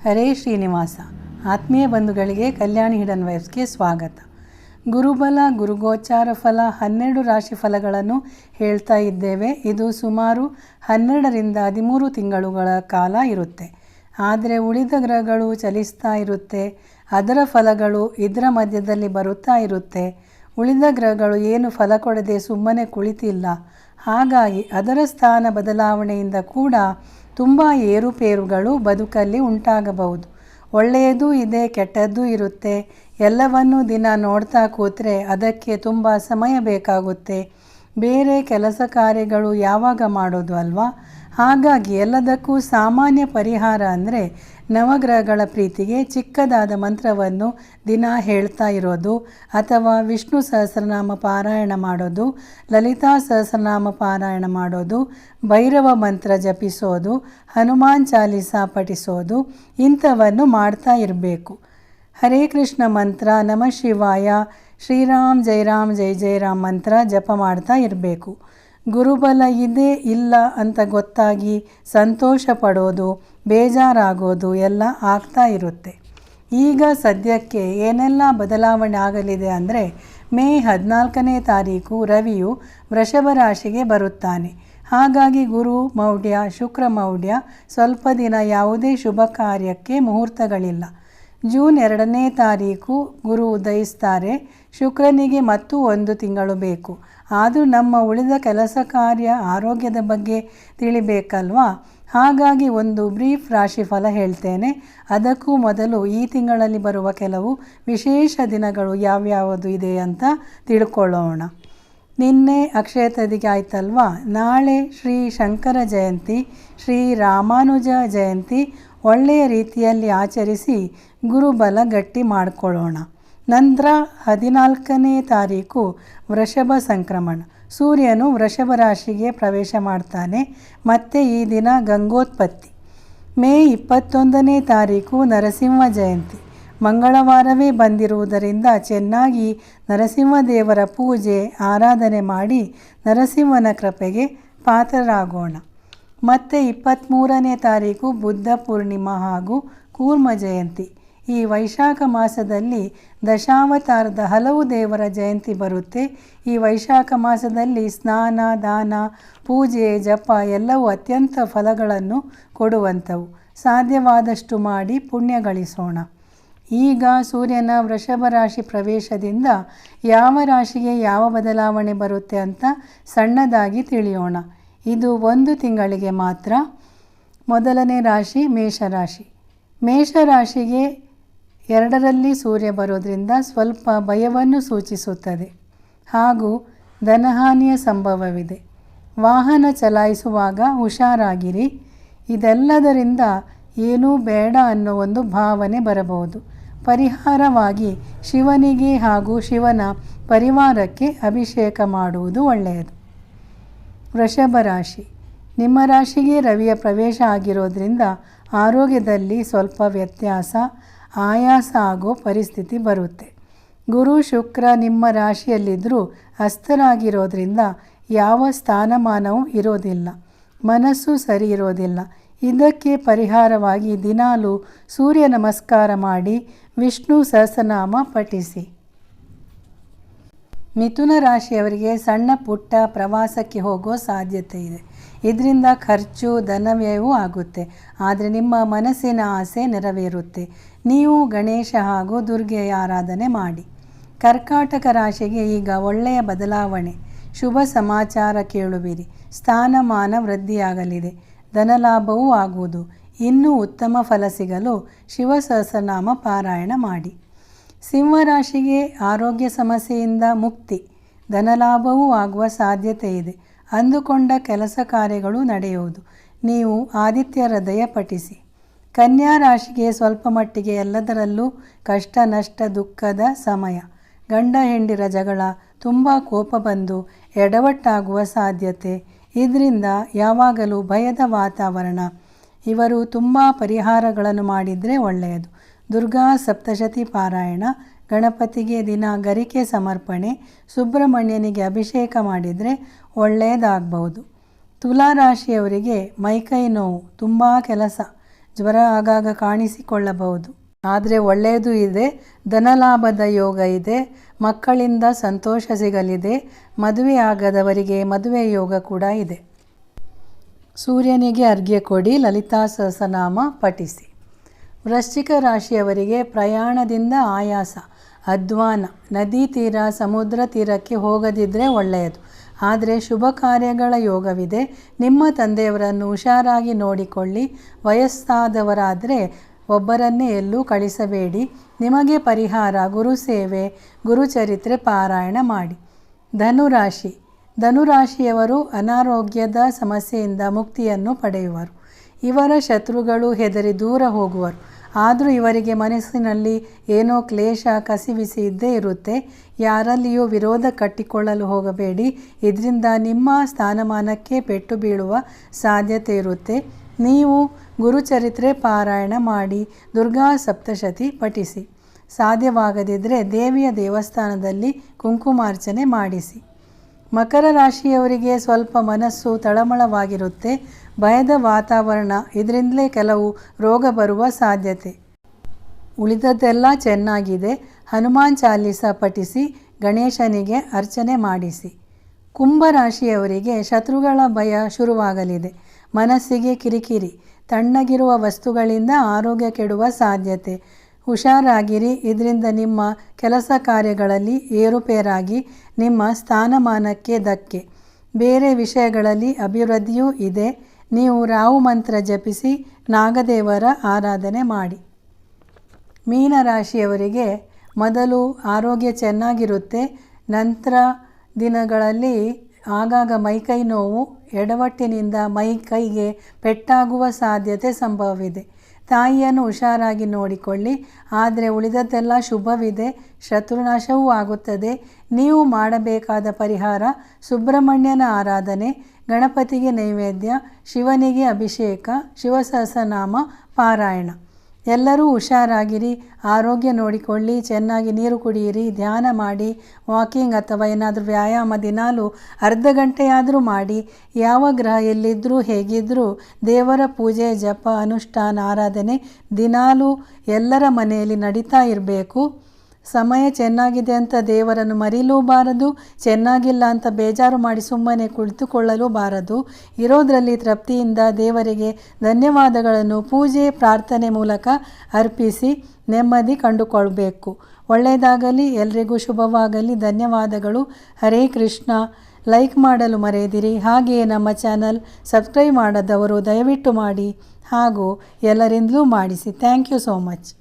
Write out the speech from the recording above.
ಹರೇ ಶ್ರೀನಿವಾಸ. ಆತ್ಮೀಯ ಬಂಧುಗಳಿಗೆ ಕಲ್ಯಾಣಿ ಹಿಡನ್ ವೈಬ್ಸ್ಗೆ ಸ್ವಾಗತ. ಗುರುಬಲ ಗುರುಗೋಚಾರ ಫಲ 12 ರಾಶಿ ಫಲಗಳನ್ನು ಹೇಳ್ತಾ ಇದ್ದೇವೆ. ಇದು ಸುಮಾರು 12ರಿಂದ 13 ತಿಂಗಳುಗಳ ಕಾಲ ಇರುತ್ತೆ. ಆದರೆ ಉಳಿದ ಗ್ರಹಗಳು ಚಲಿಸ್ತಾ ಇರುತ್ತೆ, ಅದರ ಫಲಗಳು ಇದರ ಮಧ್ಯದಲ್ಲಿ ಬರುತ್ತಾ ಇರುತ್ತೆ. ಉಳಿದ ಗ್ರಹಗಳು ಏನು ಫಲ ಕೊಡದೆ ಸುಮ್ಮನೆ ಕುಳಿತಿಲ್ಲ. ಹಾಗಾಗಿ ಅದರ ಸ್ಥಾನ ಬದಲಾವಣೆಯಿಂದ ಕೂಡ ತುಂಬ ಏರುಪೇರುಗಳು ಬದುಕಲ್ಲಿ ಉಂಟಾಗಬಹುದು. ಒಳ್ಳೆಯದೂ ಇದೆ, ಕೆಟ್ಟದ್ದೂ ಇರುತ್ತೆ. ಎಲ್ಲವನ್ನೂ ದಿನ ನೋಡ್ತಾ ಕೂತ್ರೆ ಅದಕ್ಕೆ ತುಂಬ ಸಮಯ ಬೇಕಾಗುತ್ತೆ. ಬೇರೆ ಕೆಲಸ ಕಾರ್ಯಗಳು ಯಾವಾಗ ಮಾಡೋದು ಅಲ್ವಾ? ಹಾಗಾಗಿ ಎಲ್ಲದಕ್ಕೂ ಸಾಮಾನ್ಯ ಪರಿಹಾರ ಅಂದರೆ ನವಗ್ರಹಗಳ ಪ್ರೀತಿಗೆ ಚಿಕ್ಕದಾದ ಮಂತ್ರವನ್ನು ದಿನ ಹೇಳ್ತಾ ಇರೋದು, ಅಥವಾ ವಿಷ್ಣು ಸಹಸ್ರನಾಮ ಪಾರಾಯಣ ಮಾಡೋದು, ಲಲಿತಾ ಸಹಸ್ರನಾಮ ಪಾರಾಯಣ ಮಾಡೋದು, ಭೈರವ ಮಂತ್ರ ಜಪಿಸೋದು, ಹನುಮಾನ್ ಚಾಲೀಸಾ ಪಠಿಸೋದು, ಇಂಥವನ್ನು ಮಾಡ್ತಾ ಇರಬೇಕು. ಹರೇ ಕೃಷ್ಣ ಮಂತ್ರ, ನಮಃ ಶಿವಾಯ, ಶ್ರೀರಾಮ್ ಜೈ ರಾಮ್ ಜೈ ಜೈ ರಾಮ್ ಮಂತ್ರ ಜಪ ಮಾಡ್ತಾ ಇರಬೇಕು. ಗುರುಬಲ ಇದೆ ಇಲ್ಲ ಅಂತ ಗೊತ್ತಾಗಿ ಸಂತೋಷ ಪಡೋದು, ಬೇಜಾರಾಗೋದು ಎಲ್ಲ ಆಗ್ತಾ ಇರುತ್ತೆ. ಈಗ ಸದ್ಯಕ್ಕೆ ಏನೆಲ್ಲ ಬದಲಾವಣೆ ಆಗಲಿದೆ ಅಂದರೆ, ಮೇ 14ನೇ ತಾರೀಕು ರವಿಯು ವೃಷಭ ರಾಶಿಗೆ ಬರುತ್ತಾನೆ. ಹಾಗಾಗಿ ಗುರು ಮೌಢ್ಯ, ಶುಕ್ರ ಮೌಢ್ಯ, ಸ್ವಲ್ಪ ದಿನ ಯಾವುದೇ ಶುಭ ಕಾರ್ಯಕ್ಕೆ ಮುಹೂರ್ತಗಳಿಲ್ಲ. ಜೂನ್ 2ನೇ ತಾರೀಕು ಗುರು ಉದಯಿಸ್ತಾರೆ. ಶುಕ್ರನಿಗೆ ಮತ್ತೂ 1 ತಿಂಗಳು ಬೇಕು. ಆದರೂ ನಮ್ಮ ಉಳಿದ ಕೆಲಸ ಕಾರ್ಯ, ಆರೋಗ್ಯದ ಬಗ್ಗೆ ತಿಳಿಬೇಕಲ್ವಾ? ಹಾಗಾಗಿ ಒಂದು ಬ್ರೀಫ್ ರಾಶಿಫಲ ಹೇಳ್ತೇನೆ. ಅದಕ್ಕೂ ಮೊದಲು ಈ ತಿಂಗಳಲ್ಲಿ ಬರುವ ಕೆಲವು ವಿಶೇಷ ದಿನಗಳು ಯಾವ್ಯಾವುದು ಇದೆ ಅಂತ ತಿಳ್ಕೊಳ್ಳೋಣ. ನಿನ್ನೆ ಅಕ್ಷಯ ತೃತೀಯ ಆಯ್ತಲ್ವಾ? ನಾಳೆ ಶ್ರೀ ಶಂಕರ ಜಯಂತಿ, ಶ್ರೀ ರಾಮಾನುಜ ಜಯಂತಿ ಒಳ್ಳೆಯ ರೀತಿಯಲ್ಲಿ ಆಚರಿಸಿ ಗುರುಬಲ ಗಟ್ಟಿ ಮಾಡಿಕೊಳ್ಳೋಣ. ನಂತರ 14ನೇ ತಾರೀಕು ವೃಷಭ ಸಂಕ್ರಮಣ. ಸೂರ್ಯನು ವೃಷಭ ರಾಶಿಗೆ ಪ್ರವೇಶ ಮಾಡ್ತಾನೆ. ಮತ್ತು ಈ ದಿನ ಗಂಗೋತ್ಪತ್ತಿ. ಮೇ 21ನೇ ತಾರೀಕು ನರಸಿಂಹ ಜಯಂತಿ. ಮಂಗಳವಾರವೇ ಬಂದಿರುವುದರಿಂದ ಚೆನ್ನಾಗಿ ನರಸಿಂಹದೇವರ ಪೂಜೆ ಆರಾಧನೆ ಮಾಡಿ ನರಸಿಂಹನ ಕೃಪೆಗೆ ಪಾತ್ರರಾಗೋಣ. ಮತ್ತು 23ನೇ ತಾರೀಕು ಬುದ್ಧ ಪೂರ್ಣಿಮಾ ಹಾಗೂ ಕೂರ್ಮ ಜಯಂತಿ. ಈ ವೈಶಾಖ ಮಾಸದಲ್ಲಿ ದಶಾವತಾರದ ಹಲವು ದೇವರ ಜಯಂತಿ ಬರುತ್ತೆ. ಈ ವೈಶಾಖ ಮಾಸದಲ್ಲಿ ಸ್ನಾನ, ದಾನ, ಪೂಜೆ, ಜಪ ಎಲ್ಲವೂ ಅತ್ಯಂತ ಫಲಗಳನ್ನು ಕೊಡುವಂಥವು. ಸಾಧ್ಯವಾದಷ್ಟು ಮಾಡಿ ಪುಣ್ಯ ಗಳಿಸೋಣ. ಈಗ ಸೂರ್ಯನ ವೃಷಭ ರಾಶಿ ಪ್ರವೇಶದಿಂದ ಯಾವ ರಾಶಿಗೆ ಯಾವ ಬದಲಾವಣೆ ಬರುತ್ತೆ ಅಂತ ಸಣ್ಣದಾಗಿ ತಿಳಿಯೋಣ. ಇದು 1 ತಿಂಗಳಿಗೆ ಮಾತ್ರ. ಮೊದಲನೇ ರಾಶಿ ಮೇಷರಾಶಿ. ಮೇಷರಾಶಿಗೆ 2ರಲ್ಲಿ ಸೂರ್ಯ ಬರೋದ್ರಿಂದ ಸ್ವಲ್ಪ ಭಯವನ್ನು ಸೂಚಿಸುತ್ತದೆ ಹಾಗೂ ಧನಹಾನಿಯ ಸಂಭವವಿದೆ. ವಾಹನ ಚಲಾಯಿಸುವಾಗ ಹುಷಾರಾಗಿರಿ. ಇದೆಲ್ಲದರಿಂದ ಏನೂ ಬೇಡ ಅನ್ನೋ ಒಂದು ಭಾವನೆ ಬರಬಹುದು. ಪರಿಹಾರವಾಗಿ ಶಿವನಿಗೆ ಹಾಗೂ ಶಿವನ ಪರಿವಾರಕ್ಕೆ ಅಭಿಷೇಕ ಮಾಡುವುದು ಒಳ್ಳೆಯದು. ವೃಷಭ ರಾಶಿ. ನಿಮ್ಮ ರಾಶಿಗೆ ರವಿಯ ಪ್ರವೇಶ ಆಗಿರೋದ್ರಿಂದ ಆರೋಗ್ಯದಲ್ಲಿ ಸ್ವಲ್ಪ ವ್ಯತ್ಯಾಸ, ಆಯಾಸ ಆಗೋ ಪರಿಸ್ಥಿತಿ ಬರುತ್ತೆ. ಗುರು ಶುಕ್ರ ನಿಮ್ಮ ರಾಶಿಯಲ್ಲಿದ್ದರೂ ಹಸ್ತರಾಗಿರೋದ್ರಿಂದ ಯಾವ ಸ್ಥಾನಮಾನವೂ ಇರೋದಿಲ್ಲ, ಮನಸ್ಸು ಸರಿ ಇರೋದಿಲ್ಲ. ಇದಕ್ಕೆ ಪರಿಹಾರವಾಗಿ ದಿನಾಲೂ ಸೂರ್ಯ ನಮಸ್ಕಾರ ಮಾಡಿ ವಿಷ್ಣು ಸಹಸ್ರನಾಮ ಪಠಿಸಿ. ಮಿಥುನ ರಾಶಿಯವರಿಗೆ ಸಣ್ಣ ಪುಟ್ಟ ಪ್ರವಾಸಕ್ಕೆ ಹೋಗೋ ಸಾಧ್ಯತೆ ಇದೆ. ಇದರಿಂದ ಖರ್ಚು, ಧನವ್ಯಯವೂ ಆಗುತ್ತೆ. ಆದರೆ ನಿಮ್ಮ ಮನಸ್ಸಿನ ಆಸೆ ನೆರವೇರುತ್ತೆ. ನೀವು ಗಣೇಶ ಹಾಗೂ ದುರ್ಗೆಯ ಆರಾಧನೆ ಮಾಡಿ. ಕರ್ಕಾಟಕ ರಾಶಿಗೆ ಈಗ ಒಳ್ಳೆಯ ಬದಲಾವಣೆ, ಶುಭ ಸಮಾಚಾರ ಕೇಳುವಿರಿ. ಸ್ಥಾನಮಾನ ವೃದ್ಧಿಯಾಗಲಿದೆ, ಧನಲಾಭವೂ ಆಗುವುದು. ಇನ್ನೂ ಉತ್ತಮ ಫಲ ಸಿಗಲು ಶಿವ ಸಹಸ್ರನಾಮ ಪಾರಾಯಣ ಮಾಡಿ. ಸಿಂಹರಾಶಿಗೆ ಆರೋಗ್ಯ ಸಮಸ್ಯೆಯಿಂದ ಮುಕ್ತಿ, ಧನಲಾಭವೂ ಆಗುವ ಸಾಧ್ಯತೆ ಇದೆ. ಅಂದುಕೊಂಡ ಕೆಲಸ ಕಾರ್ಯಗಳು ನಡೆಯುವುದು. ನೀವು ಆದಿತ್ಯ ಹೃದಯ ಪಠಿಸಿ. ಕನ್ಯಾ ರಾಶಿಗೆ ಸ್ವಲ್ಪ ಮಟ್ಟಿಗೆ ಎಲ್ಲದರಲ್ಲೂ ಕಷ್ಟ, ನಷ್ಟ, ದುಃಖದ ಸಮಯ. ಗಂಡ ಹೆಂಡಿರ ಜಗಳ, ತುಂಬ ಕೋಪ ಬಂದು ಎಡವಟ್ಟಾಗುವ ಸಾಧ್ಯತೆ. ಇದರಿಂದ ಯಾವಾಗಲೂ ಭಯದ ವಾತಾವರಣ. ಇವರು ತುಂಬ ಪರಿಹಾರಗಳನ್ನು ಮಾಡಿದರೆ ಒಳ್ಳೆಯದು. ದುರ್ಗಾ ಸಪ್ತಶತಿ ಪಾರಾಯಣ, ಗಣಪತಿಗೆ ದಿನ ಗರಿಕೆ ಸಮರ್ಪಣೆ, ಸುಬ್ರಹ್ಮಣ್ಯನಿಗೆ ಅಭಿಷೇಕ ಮಾಡಿದರೆ ಒಳ್ಳೆಯದಾಗಬಹುದು. ತುಲಾ ರಾಶಿಯವರಿಗೆ ಮೈಕೈ ನೋವು, ತುಂಬ ಕೆಲಸ, ಜ್ವರ ಆಗಾಗ ಕಾಣಿಸಿಕೊಳ್ಳಬಹುದು. ಆದರೆ ಒಳ್ಳೆಯದು ಇದೆ. ಧನಲಾಭದ ಯೋಗ ಇದೆ. ಮಕ್ಕಳಿಂದ ಸಂತೋಷ ಸಿಗಲಿದೆ. ಮದುವೆ ಆಗದವರಿಗೆ ಮದುವೆ ಯೋಗ ಕೂಡ ಇದೆ. ಸೂರ್ಯನಿಗೆ ಅರ್ಘ್ಯ ಕೊಡಿ. ಲಲಿತಾ ಸಹಸ್ರನಾಮ ಪಠಿಸಿ. ವೃಶ್ಚಿಕ ರಾಶಿಯವರಿಗೆ ಪ್ರಯಾಣದಿಂದ ಆಯಾಸ, ಅಧ್ವಾನ, ನದಿ ತೀರ, ಸಮುದ್ರ ತೀರಕ್ಕೆ ಹೋಗದಿದ್ದರೆ ಒಳ್ಳೆಯದು. ಆದರೆ ಶುಭ ಕಾರ್ಯಗಳ ಯೋಗವಿದೆ. ನಿಮ್ಮ ತಂದೆಯವರನ್ನು ಹುಷಾರಾಗಿ ನೋಡಿಕೊಳ್ಳಿ. ವಯಸ್ಸಾದವರಾದರೆ ಒಬ್ಬರನ್ನೇ ಎಲ್ಲೂ ಕಳಿಸಬೇಡಿ. ನಿಮಗೆ ಪರಿಹಾರ ಗುರುಸೇವೆ, ಗುರುಚರಿತ್ರೆ ಪಾರಾಯಣ ಮಾಡಿ. ಧನುರಾಶಿ. ಧನುರಾಶಿಯವರು ಅನಾರೋಗ್ಯದ ಸಮಸ್ಯೆಯಿಂದ ಮುಕ್ತಿಯನ್ನು ಪಡೆಯುವರು. ಇವರ ಶತ್ರುಗಳು ಹೆದರಿ ದೂರ ಹೋಗುವರು. ಆದರೂ ಇವರಿಗೆ ಮನಸ್ಸಿನಲ್ಲಿ ಏನೋ ಕ್ಲೇಶ, ಕಸಿವಿಸಿ ಇದ್ದೇ ಇರುತ್ತೆ. ಯಾರಲ್ಲಿಯೂ ವಿರೋಧ ಕಟ್ಟಿಕೊಳ್ಳಲು ಹೋಗಬೇಡಿ. ಇದರಿಂದ ನಿಮ್ಮ ಸ್ಥಾನಮಾನಕ್ಕೆ ಪೆಟ್ಟು ಬೀಳುವ ಸಾಧ್ಯತೆ ಇರುತ್ತೆ. ನೀವು ಗುರುಚರಿತ್ರೆ ಪಾರಾಯಣ ಮಾಡಿ. ದುರ್ಗಾ ಸಪ್ತಶತಿ ಪಠಿಸಿ. ಸಾಧ್ಯವಾಗದಿದ್ದರೆ ದೇವಿಯ ದೇವಸ್ಥಾನದಲ್ಲಿ ಕುಂಕುಮಾರ್ಚನೆ ಮಾಡಿಸಿ. ಮಕರ ರಾಶಿಯವರಿಗೆ ಸ್ವಲ್ಪ ಮನಸ್ಸು ತಳಮಳವಾಗಿರುತ್ತೆ. ಭಯದ ವಾತಾವರಣ. ಇದರಿಂದಲೇ ಕೆಲವು ರೋಗ ಬರುವ ಸಾಧ್ಯತೆ. ಉಳಿದದ್ದೆಲ್ಲ ಚೆನ್ನಾಗಿದೆ. ಹನುಮಾನ್ ಚಾಲೀಸ ಪಠಿಸಿ. ಗಣೇಶನಿಗೆ ಅರ್ಚನೆ ಮಾಡಿಸಿ. ಕುಂಭರಾಶಿಯವರಿಗೆ ಶತ್ರುಗಳ ಭಯ ಶುರುವಾಗಲಿದೆ. ಮನಸ್ಸಿಗೆ ಕಿರಿಕಿರಿ. ತಣ್ಣಗಿರುವ ವಸ್ತುಗಳಿಂದ ಆರೋಗ್ಯ ಕೆಡುವ ಸಾಧ್ಯತೆ. ಹುಷಾರಾಗಿರಿ. ಇದರಿಂದ ನಿಮ್ಮ ಕೆಲಸ ಕಾರ್ಯಗಳಲ್ಲಿ ಏರುಪೇರಾಗಿ ನಿಮ್ಮ ಸ್ಥಾನಮಾನಕ್ಕೆ ಧಕ್ಕೆ. ಬೇರೆ ವಿಷಯಗಳಲ್ಲಿ ಅಭಿವೃದ್ಧಿಯೂ ಇದೆ. ನೀವು ರಾಹು ಮಂತ್ರ ಜಪಿಸಿ. ನಾಗದೇವರ ಆರಾಧನೆ ಮಾಡಿ. ಮೀನರಾಶಿಯವರಿಗೆ ಮೊದಲು ಆರೋಗ್ಯ ಚೆನ್ನಾಗಿರುತ್ತೆ. ನಂತರ ದಿನಗಳಲ್ಲಿ ಆಗಾಗ ಮೈಕೈ ನೋವು, ಎಡವಟ್ಟಿನಿಂದ ಮೈಕೈಗೆ ಪೆಟ್ಟಾಗುವ ಸಾಧ್ಯತೆ ಸಂಭವವಿದೆ. ತಾಯಿಯನ್ನು ಹುಷಾರಾಗಿ ನೋಡಿಕೊಳ್ಳಿ. ಆದರೆ ಉಳಿದದ್ದೆಲ್ಲ ಶುಭವಿದೆ. ಶತ್ರುನಾಶವೂ ಆಗುತ್ತದೆ. ನೀವು ಮಾಡಬೇಕಾದ ಪರಿಹಾರ ಸುಬ್ರಹ್ಮಣ್ಯನ ಆರಾಧನೆ, ಗಣಪತಿಗೆ ನೈವೇದ್ಯ, ಶಿವನಿಗೆ ಅಭಿಷೇಕ, ಶಿವಸಹಸ್ರನಾಮ ಪಾರಾಯಣ. ಎಲ್ಲರೂ ಹುಷಾರಾಗಿರಿ. ಆರೋಗ್ಯ ನೋಡಿಕೊಳ್ಳಿ. ಚೆನ್ನಾಗಿ ನೀರು ಕುಡಿಯಿರಿ. ಧ್ಯಾನ ಮಾಡಿ. ವಾಕಿಂಗ್ ಅಥವಾ ಏನಾದರೂ ವ್ಯಾಯಾಮ ದಿನಾಲೂ ಅರ್ಧ ಗಂಟೆಯಾದರೂ ಮಾಡಿ. ಯಾವ ಗ್ರಹ ಎಲ್ಲಿದ್ದರೂ ಹೇಗಿದ್ದರೂ ದೇವರ ಪೂಜೆ, ಜಪ, ಅನುಷ್ಠಾನ, ಆರಾಧನೆ ದಿನಾಲೂ ಎಲ್ಲರ ಮನೆಯಲ್ಲಿ ನಡೀತಾ ಇರಬೇಕು. ಸಮಯ ಚೆನ್ನಾಗಿದೆ ಅಂತ ದೇವರನ್ನು ಮರೀಲೂಬಾರದು. ಚೆನ್ನಾಗಿಲ್ಲ ಅಂತ ಬೇಜಾರು ಮಾಡಿ ಸುಮ್ಮನೆ ಕುಳಿತುಕೊಳ್ಳಲೂಬಾರದು. ಇರೋದರಲ್ಲಿ ತೃಪ್ತಿಯಿಂದ ದೇವರಿಗೆ ಧನ್ಯವಾದಗಳನ್ನು ಪೂಜೆ, ಪ್ರಾರ್ಥನೆ ಮೂಲಕ ಅರ್ಪಿಸಿ ನೆಮ್ಮದಿ ಕಂಡುಕೊಳ್ಬೇಕು. ಒಳ್ಳೆಯದಾಗಲಿ. ಎಲ್ರಿಗೂ ಶುಭವಾಗಲಿ. ಧನ್ಯವಾದಗಳು. ಹರೇ ಕೃಷ್ಣ. ಲೈಕ್ ಮಾಡಲು ಮರೆಯದಿರಿ. ಹಾಗೆಯೇ ನಮ್ಮ ಚಾನಲ್ ಸಬ್ಸ್ಕ್ರೈಬ್ ಮಾಡದವರು ದಯವಿಟ್ಟು ಮಾಡಿ ಹಾಗೂ ಎಲ್ಲರಿಂದಲೂ ಮಾಡಿಸಿ. Thank you so much.